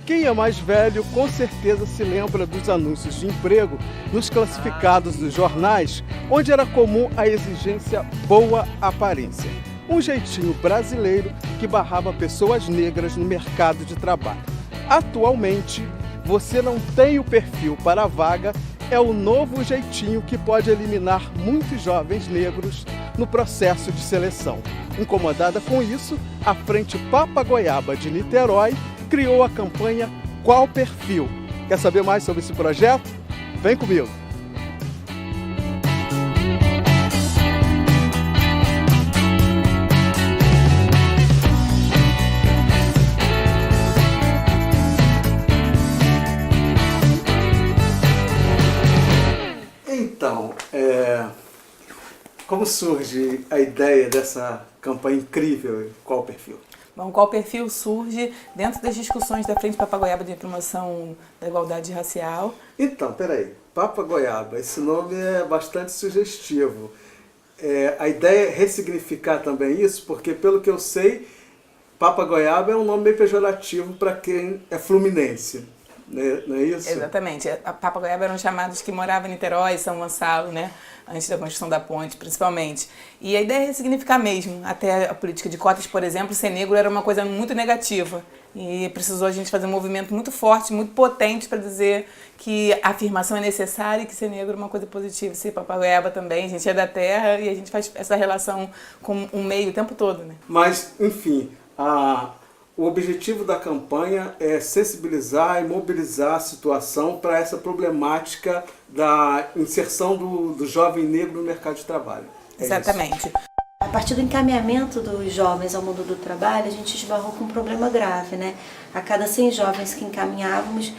Quem é mais velho com certeza se lembra dos anúncios de emprego nos classificados dos jornais, onde era comum a exigência boa aparência. Um jeitinho brasileiro que barrava pessoas negras no mercado de trabalho. Atualmente, você não tem o perfil para a vaga, é o novo jeitinho que pode eliminar muitos jovens negros no processo de seleção. Incomodada com isso, a Frente Papa Goiaba de Niterói criou a campanha Qual Perfil? Quer saber mais sobre esse projeto? Vem comigo! Então, como surge a ideia dessa campanha incrível Qual Perfil? Bom, Qual Perfil surge dentro das discussões da Frente Papa Goiaba de promoção da igualdade racial. Então, peraí, Papa Goiaba, esse nome é bastante sugestivo. A ideia é ressignificar também isso, porque pelo que eu sei, Papa Goiaba é um nome meio pejorativo para quem é fluminense. Não é isso? Exatamente. A Papa Goiaba eram chamados que moravam em Niterói, São Gonçalo, né? Antes da construção da ponte, principalmente. E a ideia é ressignificar mesmo. Até a política de cotas, por exemplo, ser negro era uma coisa muito negativa. E precisou a gente fazer um movimento muito forte, muito potente para dizer que a afirmação é necessária e que ser negro é uma coisa positiva. Ser Papa Goiaba também, a gente é da terra e a gente faz essa relação com o meio o tempo todo, né? Mas, enfim, o objetivo da campanha é sensibilizar e mobilizar a situação para essa problemática da inserção do jovem negro no mercado de trabalho. Exatamente. Isso. A partir do encaminhamento dos jovens ao mundo do trabalho, a gente esbarrou com um problema grave, né? A cada 100 jovens que encaminhávamos,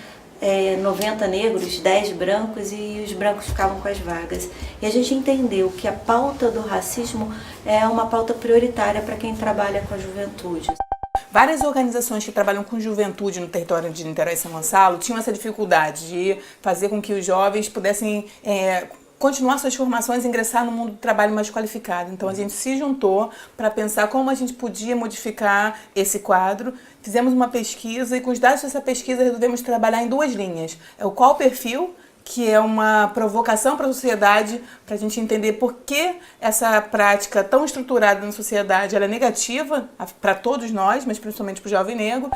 90 negros, 10 brancos e os brancos ficavam com as vagas. E a gente entendeu que a pauta do racismo é uma pauta prioritária para quem trabalha com a juventude. Várias organizações que trabalham com juventude no território de Niterói e São Gonçalo tinham essa dificuldade de fazer com que os jovens pudessem continuar suas formações e ingressar no mundo do trabalho mais qualificado. Então a gente se juntou para pensar como a gente podia modificar esse quadro. Fizemos uma pesquisa e com os dados dessa pesquisa resolvemos trabalhar em duas linhas. É o Qual Perfil, que é uma provocação para a sociedade, para a gente entender por que essa prática tão estruturada na sociedade ela é negativa para todos nós, mas principalmente para o jovem negro.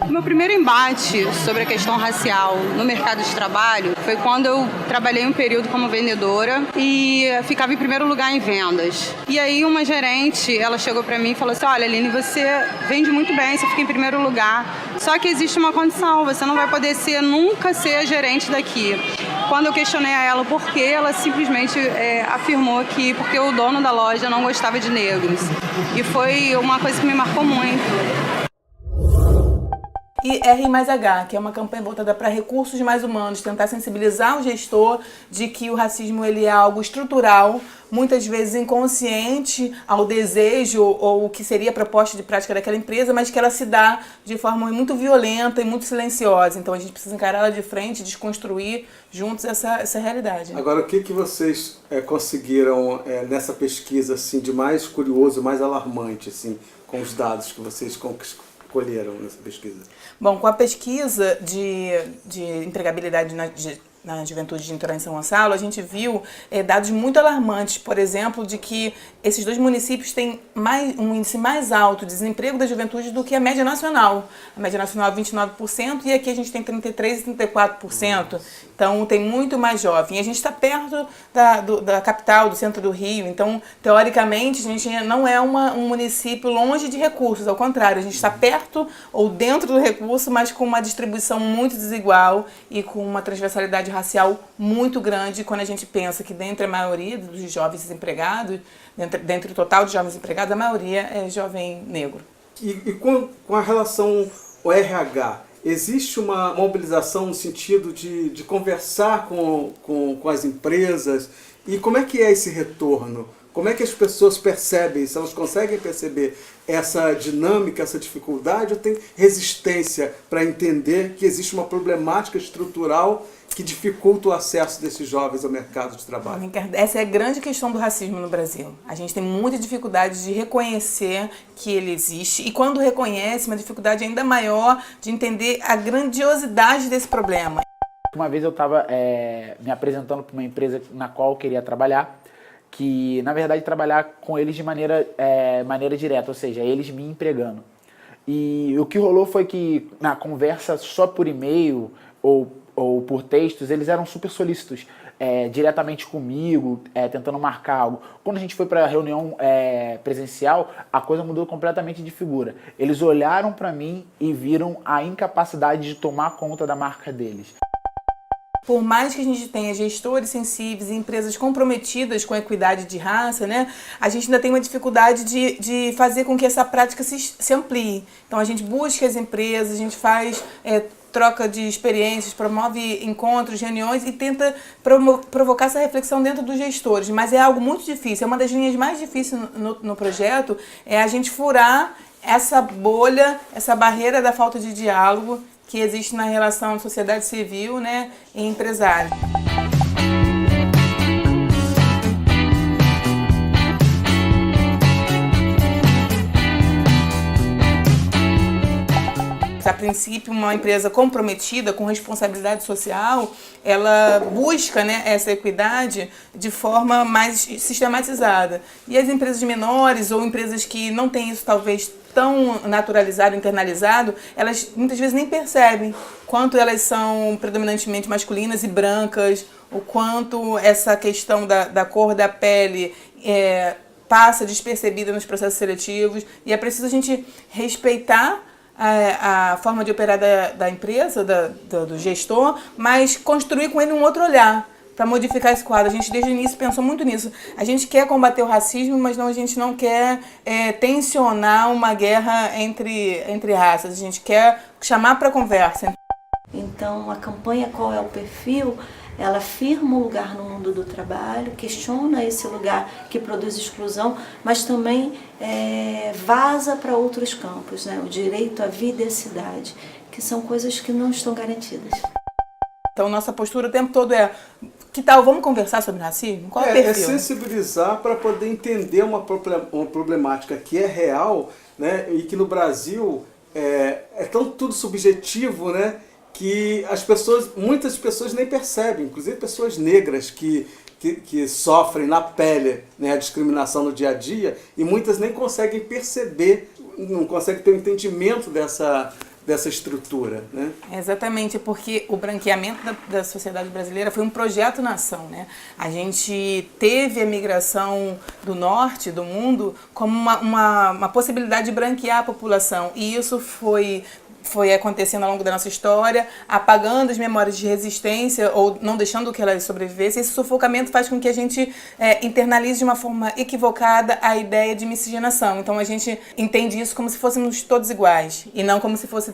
O meu primeiro embate sobre a questão racial no mercado de trabalho foi quando eu trabalhei um período como vendedora e ficava em primeiro lugar em vendas. E aí uma gerente, ela chegou para mim e falou assim: olha, Aline, você vende muito bem, você fica em primeiro lugar, só que existe uma condição, você não vai poder nunca ser a gerente daqui. Quando eu questionei a ela o porquê, ela simplesmente afirmou que porque o dono da loja não gostava de negros. E foi uma coisa que me marcou muito. E R+H, que é uma campanha voltada para recursos mais humanos, tentar sensibilizar o gestor de que o racismo ele é algo estrutural, muitas vezes inconsciente ao desejo ou o que seria a proposta de prática daquela empresa, mas que ela se dá de forma muito violenta e muito silenciosa. Então a gente precisa encarar ela de frente, desconstruir juntos essa realidade. Agora, o que vocês conseguiram nessa pesquisa assim, de mais curioso, mais alarmante, assim, com os dados que vocês colheram nessa pesquisa? Bom, com a pesquisa de empregabilidade na juventude de Niterói e São Gonçalo, a gente viu dados muito alarmantes, por exemplo, de que esses dois municípios têm um índice mais alto de desemprego da juventude do que a média nacional. A média nacional é 29% e aqui a gente tem 33% e 34%. Então tem muito mais jovem. E a gente está perto da capital, do centro do Rio. Então, teoricamente, a gente não é um município longe de recursos. Ao contrário, a gente está perto ou dentro do recurso, mas com uma distribuição muito desigual e com uma transversalidade racial muito grande quando a gente pensa que dentre a maioria dos jovens desempregados, dentre o total de jovens empregados, a maioria é jovem negro. E com a relação ao RH, existe uma mobilização no sentido de conversar com as empresas? E como é que é esse retorno? Como é que as pessoas percebem, se elas conseguem perceber essa dinâmica, essa dificuldade, ou tem resistência para entender que existe uma problemática estrutural que dificulta o acesso desses jovens ao mercado de trabalho? Ricardo, essa é a grande questão do racismo no Brasil. A gente tem muita dificuldade de reconhecer que ele existe e quando reconhece, uma dificuldade ainda maior de entender a grandiosidade desse problema. Uma vez eu estava me apresentando para uma empresa na qual eu queria trabalhar, que na verdade trabalhar com eles de maneira direta, ou seja, eles me empregando. E o que rolou foi que na conversa só por e-mail ou por textos, eles eram super solícitos diretamente comigo, tentando marcar algo. Quando a gente foi para a reunião presencial, a coisa mudou completamente de figura. Eles olharam para mim e viram a incapacidade de tomar conta da marca deles. Por mais que a gente tenha gestores sensíveis e empresas comprometidas com a equidade de raça, né, a gente ainda tem uma dificuldade de fazer com que essa prática se amplie. Então a gente busca as empresas, a gente faz troca de experiências, promove encontros, reuniões e tenta provocar essa reflexão dentro dos gestores. Mas é algo muito difícil, é uma das linhas mais difíceis no projeto, é a gente furar essa bolha, essa barreira da falta de diálogo que existe na relação sociedade civil, né, e empresário. A princípio, uma empresa comprometida com responsabilidade social, ela busca, né, essa equidade de forma mais sistematizada. E as empresas menores ou empresas que não têm isso talvez tão naturalizado, internalizado, elas muitas vezes nem percebem quanto elas são predominantemente masculinas e brancas, o quanto essa questão da cor da pele passa despercebida nos processos seletivos. E é preciso a gente respeitar a forma de operar da empresa, do gestor, mas construir com ele um outro olhar para modificar esse quadro. A gente desde o início pensou muito nisso. A gente quer combater o racismo, mas a gente não quer tensionar uma guerra entre raças. A gente quer chamar para conversa. Então, a campanha Qual é o Perfil? Ela afirma o lugar no mundo do trabalho, questiona esse lugar que produz exclusão, mas também vaza para outros campos, né? O direito à vida e à cidade, que são coisas que não estão garantidas. Então, nossa postura o tempo todo que tal, vamos conversar sobre racismo? Qual é o perfil? É sensibilizar para poder entender uma problemática que é real, né? E que no Brasil é tão tudo subjetivo, né? Que muitas pessoas nem percebem, inclusive pessoas negras que sofrem na pele, né, a discriminação no dia a dia, e muitas nem conseguem perceber, não conseguem ter um entendimento dessa estrutura, né? Exatamente, porque o branqueamento da sociedade brasileira foi um projeto nação, né? A gente teve a migração do norte do mundo como uma possibilidade de branquear a população, e isso foi acontecendo ao longo da nossa história, apagando as memórias de resistência ou não deixando que elas sobrevivessem. Esse sufocamento faz com que a gente internalize de uma forma equivocada a ideia de miscigenação. Então a gente entende isso como se fôssemos todos iguais e não como se fossem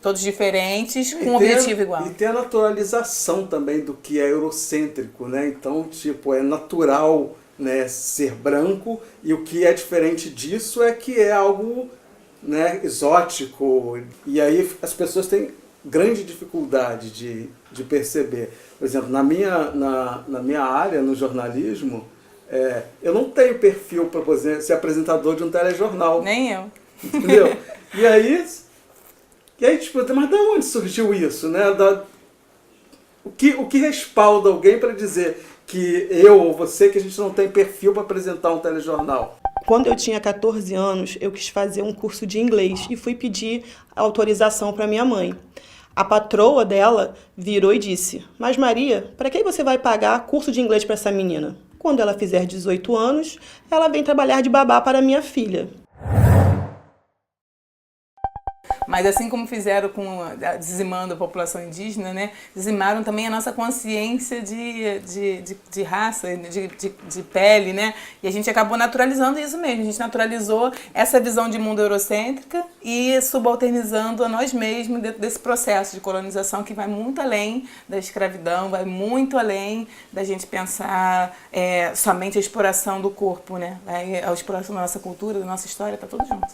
todos diferentes com um objetivo igual. E tem a naturalização também do que é eurocêntrico, né? Então, tipo, é natural, né, ser branco, e o que é diferente disso é que é algo, né, exótico, e aí as pessoas têm grande dificuldade de perceber. Por exemplo, na minha área, no jornalismo, eu não tenho perfil para ser apresentador de um telejornal. Nem eu. Entendeu? E aí tipo, mas de onde surgiu isso, né? O que respalda alguém para dizer que eu ou você, que a gente não tem perfil para apresentar um telejornal? Quando eu tinha 14 anos, eu quis fazer um curso de inglês e fui pedir autorização para minha mãe. A patroa dela virou e disse: "Mas Maria, para que você vai pagar curso de inglês para essa menina? Quando ela fizer 18 anos, ela vem trabalhar de babá para minha filha." Mas assim como fizeram dizimando a população indígena, né, dizimaram também a nossa consciência de raça, de pele, né? E a gente acabou naturalizando isso mesmo. A gente naturalizou essa visão de mundo eurocêntrica e subalternizando a nós mesmos dentro desse processo de colonização que vai muito além da escravidão, vai muito além da gente pensar somente a exploração do corpo, né? A exploração da nossa cultura, da nossa história, tá tudo junto.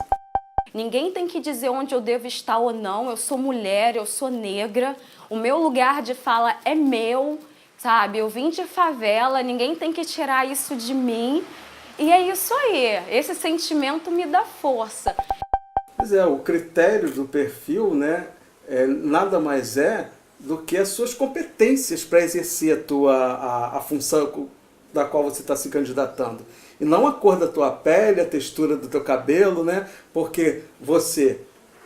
Ninguém tem que dizer onde eu devo estar ou não. Eu sou mulher, eu sou negra, o meu lugar de fala é meu, sabe? Eu vim de favela, ninguém tem que tirar isso de mim. E é isso aí, esse sentimento me dá força. Pois é, o critério do perfil, né, nada mais é do que as suas competências para exercer a função da qual você está se candidatando. E não a cor da tua pele, a textura do teu cabelo, né? Porque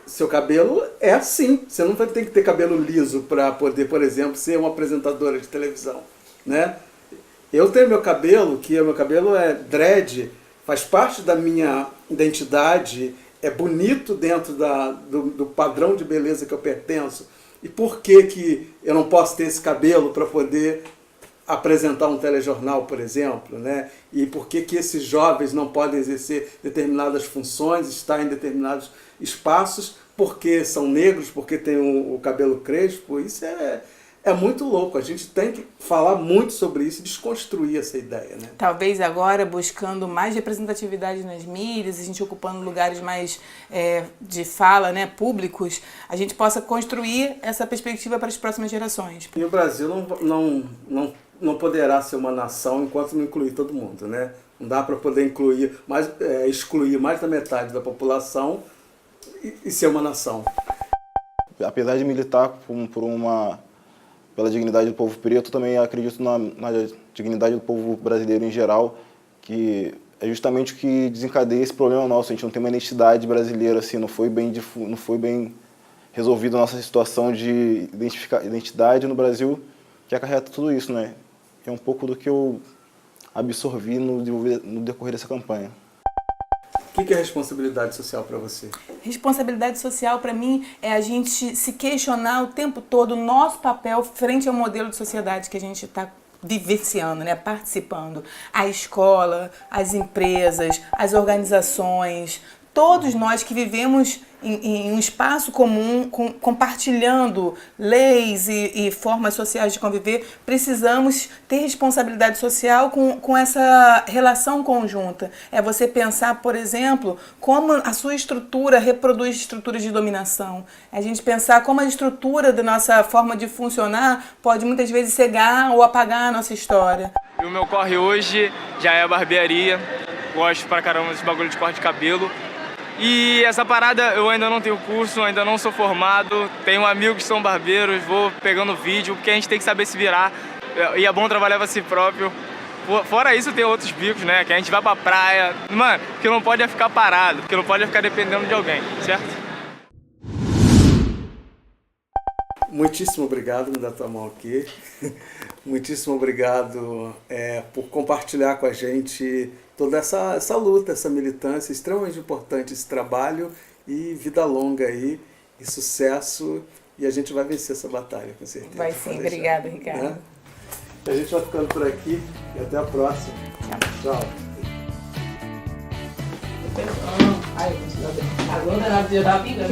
seu cabelo é assim. Você não vai ter que ter cabelo liso para poder, por exemplo, ser uma apresentadora de televisão, né? Eu tenho meu cabelo é dread, faz parte da minha identidade, é bonito dentro do padrão de beleza que eu pertenço. E por que eu não posso ter esse cabelo para poder apresentar um telejornal, por exemplo, né? E por que esses jovens não podem exercer determinadas funções, estar em determinados espaços, porque são negros, porque têm o cabelo crespo? Isso é muito louco. A gente tem que falar muito sobre isso e desconstruir essa ideia, né? Talvez agora, buscando mais representatividade nas mídias, a gente ocupando lugares mais de fala, né, públicos, a gente possa construir essa perspectiva para as próximas gerações. E o Brasil não poderá ser uma nação enquanto não incluir todo mundo, né? Não dá para poder excluir mais da metade da população e ser uma nação. Apesar de militar pela dignidade do povo preto, também acredito na dignidade do povo brasileiro em geral, que é justamente o que desencadeia esse problema nosso. A gente não tem uma identidade brasileira, assim, não foi bem resolvida a nossa situação de identidade no Brasil, que acarreta tudo isso, né? É um pouco do que eu absorvi no decorrer dessa campanha. O que é responsabilidade social para você? Responsabilidade social, para mim, é a gente se questionar o tempo todo o nosso papel frente ao modelo de sociedade que a gente está vivenciando, né? Participando. A escola, as empresas, as organizações, todos nós que vivemos em um espaço comum, compartilhando leis e formas sociais de conviver, precisamos ter responsabilidade social com essa relação conjunta. É você pensar, por exemplo, como a sua estrutura reproduz estruturas de dominação. É a gente pensar como a estrutura da nossa forma de funcionar pode muitas vezes cegar ou apagar a nossa história. E o meu corre hoje já é a barbearia. Gosto pra caramba desse bagulho de corte de cabelo. E essa parada eu ainda não tenho curso, ainda não sou formado, tenho amigos que são barbeiros, vou pegando vídeo, porque a gente tem que saber se virar, e é bom trabalhar pra si próprio. Fora isso tem outros bicos, né, que a gente vai pra praia, mano, que não pode é ficar parado, que não pode é ficar dependendo de alguém, certo? Muitíssimo obrigado, me dá tua mão aqui. Muitíssimo obrigado por compartilhar com a gente toda essa luta, essa militância, extremamente importante esse trabalho, e vida longa aí, e sucesso, e a gente vai vencer essa batalha, com certeza. Vai sim, obrigada, Ricardo. Né? A gente vai ficando por aqui, e até a próxima. Tchau. Ai, agora na vida da vida.